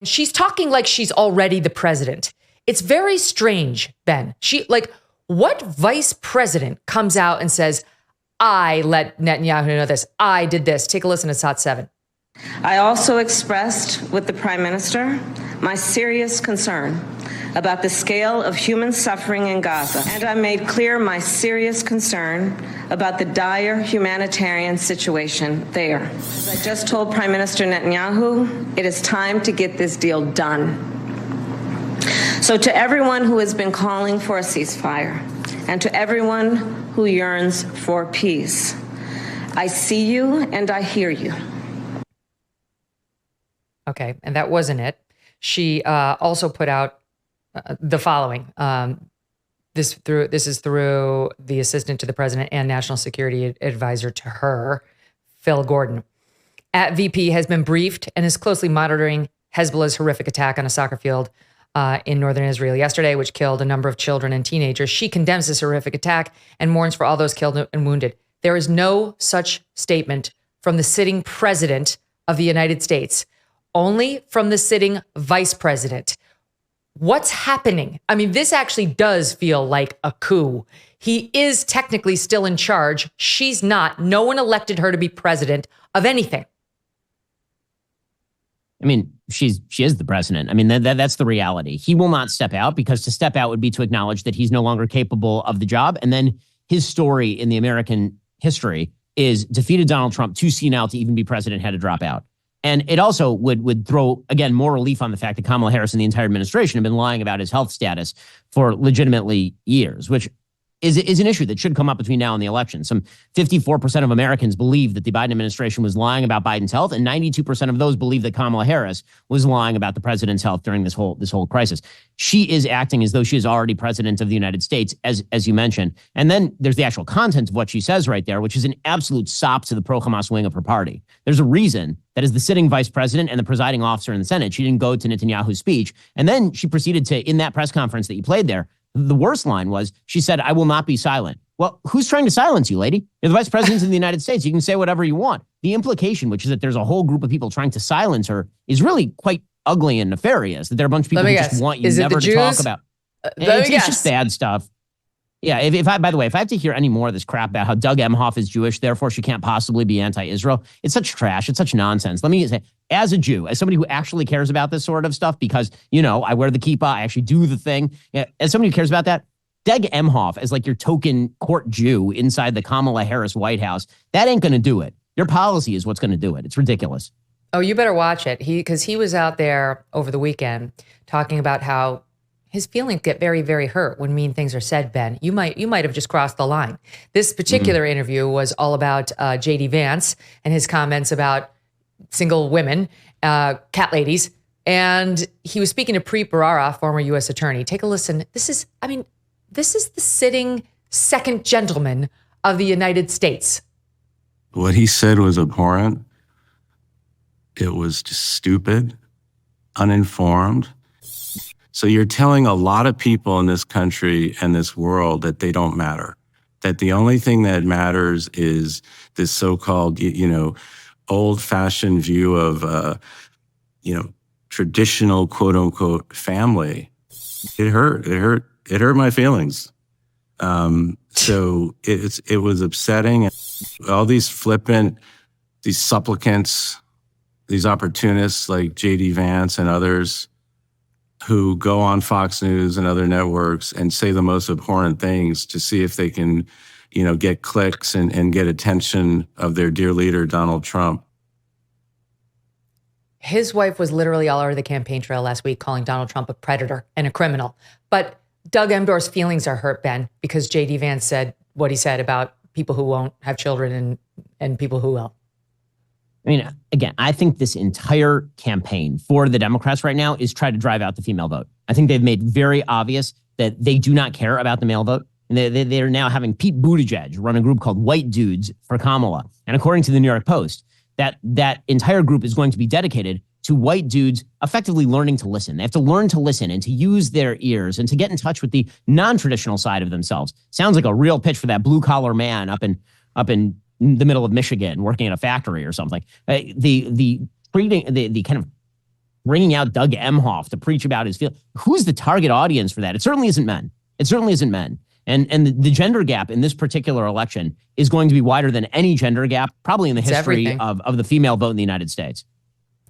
She's talking like she's already the president. It's very strange, Ben. What vice president comes out and says, I let Netanyahu know this, I did this? Take a listen to SOT 7. I also expressed with the Prime Minister my serious concern about the scale of human suffering in Gaza, and I made clear my serious concern about the dire humanitarian situation there. As I just told Prime Minister Netanyahu, it is time to get this deal done. So to everyone who has been calling for a ceasefire, and to everyone who yearns for peace, I see you and I hear you. Okay, and that wasn't it. She also put out the following. This is through the assistant to the president and national security advisor to her, Phil Gordon. At VP has been briefed and is closely monitoring Hezbollah's horrific attack on a soccer field in northern Israel yesterday, which killed a number of children and teenagers. She condemns this horrific attack and mourns for all those killed and wounded. There is no such statement from the sitting president of the United States, only from the sitting vice president. What's happening? I mean, this actually does feel like a coup. He is technically still in charge. She's not. No one elected her to be president of anything. I mean, she is the president. I mean, that's the reality. He will not step out, because to step out would be to acknowledge that he's no longer capable of the job. And then his story in the American history is defeated Donald Trump, too senile to even be president, had to drop out. And it also would throw, again, more relief on the fact that Kamala Harris and the entire administration have been lying about his health status for legitimately years, which is an issue that should come up between now and the election. Some 54% of Americans believe that the Biden administration was lying about Biden's health, and 92% of those believe that Kamala Harris was lying about the president's health during this whole crisis. She is acting as though she is already president of the United States, as you mentioned. And then there's the actual content of what she says right there, which is an absolute sop to the pro-Hamas wing of her party. There's a reason that as the sitting vice president and the presiding officer in the Senate, she didn't go to Netanyahu's speech. And then she proceeded to, in that press conference that you played there, the worst line was, she said, I will not be silent. Well, who's trying to silence you, lady? You're the vice president of the United States. You can say whatever you want. The implication, which is that there's a whole group of people trying to silence her, is really quite ugly and nefarious. That there are a bunch of people who just want you never to talk about. It's just bad stuff. Yeah, if I have to hear any more of this crap about how Doug Emhoff is Jewish, therefore she can't possibly be anti-Israel, it's such trash. It's such nonsense. Let me say, as a Jew, as somebody who actually cares about this sort of stuff, because, I wear the kippah, I actually do the thing. Yeah, as somebody who cares about that, Doug Emhoff as like your token court Jew inside the Kamala Harris White House, that ain't going to do it. Your policy is what's going to do it. It's ridiculous. Oh, you better watch it. Because he was out there over the weekend talking about how his feelings get very, very hurt when mean things are said, Ben. You might have just crossed the line. This particular interview was all about J.D. Vance and his comments about single women, cat ladies. And he was speaking to Preet Bharara, former U.S. attorney. Take a listen. This is the sitting second gentleman of the United States. What he said was abhorrent. It was just stupid, uninformed. So you're telling a lot of people in this country and this world that they don't matter, that the only thing that matters is this so-called, old-fashioned view of, traditional quote-unquote family. It hurt my feelings. So it was upsetting. All these flippant, these supplicants, these opportunists like J.D. Vance and others, who go on Fox News and other networks and say the most abhorrent things to see if they can, get clicks and get attention of their dear leader, Donald Trump. His wife was literally all over the campaign trail last week calling Donald Trump a predator and a criminal. But Doug Emhoff's feelings are hurt, Ben, because J.D. Vance said what he said about people who won't have children and people who will. I mean, again, I think this entire campaign for the Democrats right now is try to drive out the female vote. I think they've made very obvious that they do not care about the male vote. And they're now having Pete Buttigieg run a group called White Dudes for Kamala. And according to the New York Post, that entire group is going to be dedicated to white dudes effectively learning to listen. They have to learn to listen and to use their ears and to get in touch with the non-traditional side of themselves. Sounds like a real pitch for that blue-collar man up in the middle of Michigan working at a factory or something. The kind of bringing out Doug Emhoff to preach about his field. Who's the target audience for that? It certainly isn't men. It certainly isn't men. And the gender gap in this particular election is going to be wider than any gender gap, probably in the history of the female vote in the United States.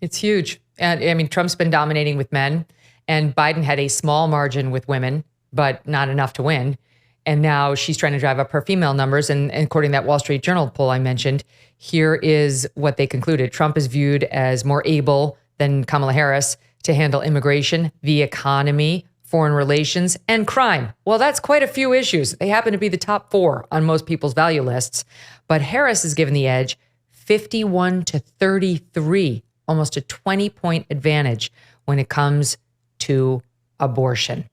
It's huge. And I mean, Trump's been dominating with men, and Biden had a small margin with women, but not enough to win. And now she's trying to drive up her female numbers. And according to that Wall Street Journal poll I mentioned, here is what they concluded. Trump is viewed as more able than Kamala Harris to handle immigration, the economy, foreign relations, and crime. Well, that's quite a few issues. They happen to be the top 4 on most people's value lists. But Harris is given the edge 51 to 33, almost a 20-point advantage when it comes to abortion.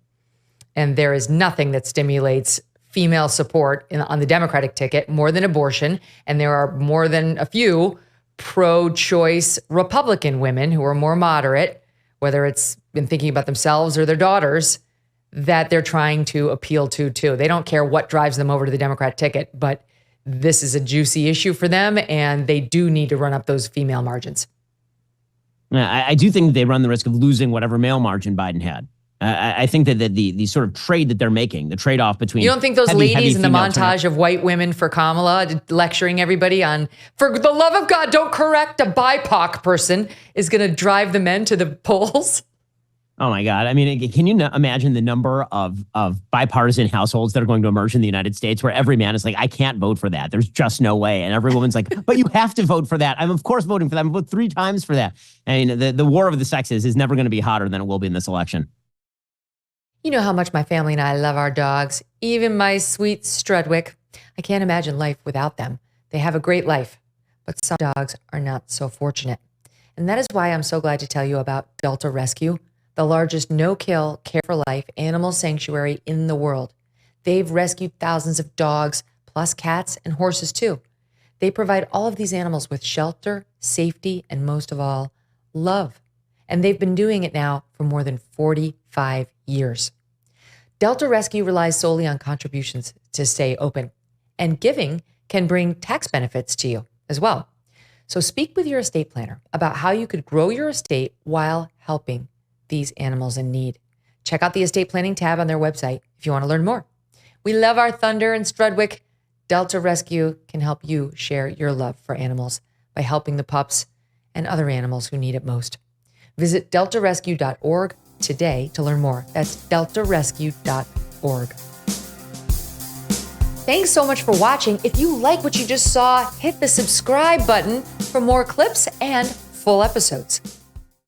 And there is nothing that stimulates female support on the Democratic ticket more than abortion. And there are more than a few pro-choice Republican women who are more moderate, whether it's been thinking about themselves or their daughters, that they're trying to appeal to too. They don't care what drives them over to the Democrat ticket, but this is a juicy issue for them, and they do need to run up those female margins. I do think they run the risk of losing whatever male margin Biden had. I think that the sort of trade that they're making, the trade-off between... You don't think those ladies in the montage of white women for Kamala lecturing everybody on, for the love of God, don't correct a BIPOC person, is going to drive the men to the polls? Oh my God. I mean, can you imagine the number of bipartisan households that are going to emerge in the United States where every man is like, I can't vote for that. There's just no way. And every woman's like, but you have to vote for that. I'm of course voting for that. I'm vote 3 times for that. I mean, the war of the sexes is never going to be hotter than it will be in this election. You know how much my family and I love our dogs, even my sweet Strudwick. I can't imagine life without them. They have a great life, but some dogs are not so fortunate. And that is why I'm so glad to tell you about Delta Rescue, the largest no-kill, care-for-life animal sanctuary in the world. They've rescued thousands of dogs, plus cats and horses too. They provide all of these animals with shelter, safety, and most of all, love. And they've been doing it now for more than 45 years. Delta Rescue relies solely on contributions to stay open, and giving can bring tax benefits to you as well. So speak with your estate planner about how you could grow your estate while helping these animals in need. Check out the estate planning tab on their website if you want to learn more. We love our Thunder and Strudwick. Delta Rescue can help you share your love for animals by helping the pups and other animals who need it most. Visit deltarescue.org today to learn more. That's deltarescue.org. Thanks so much for watching. If you like what you just saw, hit the subscribe button for more clips and full episodes.